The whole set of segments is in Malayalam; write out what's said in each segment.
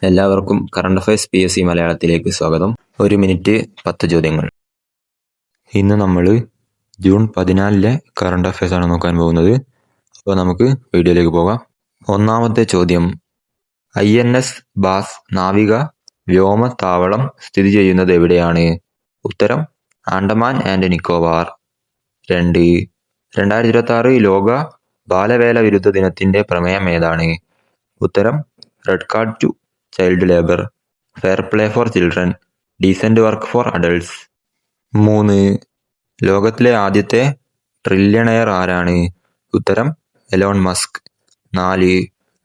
എല്ലാവർക്കും കറണ്ട് അഫയേഴ്സ് PSC മലയാളത്തിലേക്ക് സ്വാഗതം. 1 മിനിറ്റ് 10 ചോദ്യങ്ങൾ. ഇന്ന് നമ്മൾ ജൂൺ 14 കറണ്ട് അഫയേഴ്സ് ആണ് നോക്കാൻ പോകുന്നത്. അപ്പോൾ നമുക്ക് വീഡിയോയിലേക്ക് പോകാം. ഒന്നാമത്തെ ചോദ്യം, INS ബാസ് നാവിക വ്യോമത്താവളം സ്ഥിതി ചെയ്യുന്നത് എവിടെയാണ്? ഉത്തരം ആൻഡമാൻ ആൻഡ് നിക്കോബാർ. 2. 2026 ലോക ബാലവേല വിരുദ്ധ ദിനത്തിന്റെ പ്രമേയം ഏതാണ്? ഉത്തരം red card to child labour, fair play for children, decent work for adults. 3. ലോകത്തിലെ ആദ്യത്തെ ട്രില്യണയർ ആരാണ്? ഉത്തരം എലോൺ മസ്ക്. 4.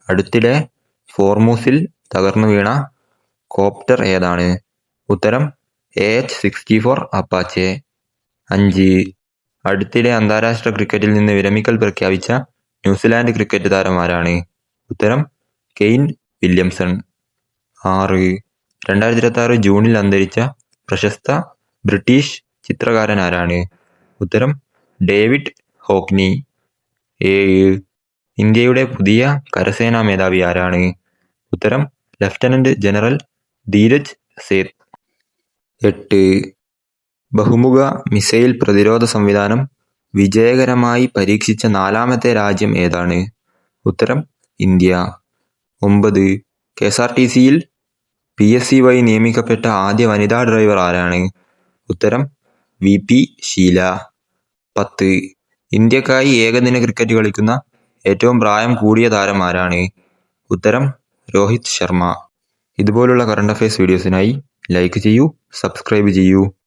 അടുത്തിടെ ഫോർമൂസിൽ തകർന്നു വീണ കോപ്റ്റർ ഏതാണ്? ഉത്തരം AH-64 അപ്പാച്ചെ. 5. അടുത്തിടെ അന്താരാഷ്ട്ര ക്രിക്കറ്റിൽ നിന്ന് വിരമിക്കൽ പ്രഖ്യാപിച്ച ന്യൂസിലാൻഡ് ക്രിക്കറ്റ് താരം ആരാണ്? ഉത്തരം കെയ്ൻ വില്യംസൺ. 6. 2026 ജൂണിൽ അന്തരിച്ച പ്രശസ്ത ബ്രിട്ടീഷ് ചിത്രകാരൻ ആരാണ്? ഉത്തരം ഡേവിഡ് ഹോക്നി. 7. ഇന്ത്യയുടെ പുതിയ കരസേനാ മേധാവി ആരാണ്? ഉത്തരം ലഫ്റ്റനന്റ് ജനറൽ ധീരജ് സേത്ത്. 8. ബഹുമുഖ മിസൈൽ പ്രതിരോധ സംവിധാനം വിജയകരമായി പരീക്ഷിച്ച 4ാമത്തെ രാജ്യം ഏതാണ്? ഉത്തരം ഇന്ത്യ. 9. KSRTCയിൽ PSC വഴി നിയമിക്കപ്പെട്ട ആദ്യ വനിതാ ഡ്രൈവർ ആരാണ്? ഉത്തരം VP ഷീല. 10. ഇന്ത്യക്കായി ഏകദിന ക്രിക്കറ്റ് കളിക്കുന്ന ഏറ്റവും പ്രായം കൂടിയ താരം ആരാണ്? ഉത്തരം രോഹിത് ശർമ്മ. ഇതുപോലുള്ള കറണ്ട് അഫയേഴ്സ് വീഡിയോസിനായി ലൈക്ക് ചെയ്യൂ, സബ്സ്ക്രൈബ് ചെയ്യൂ.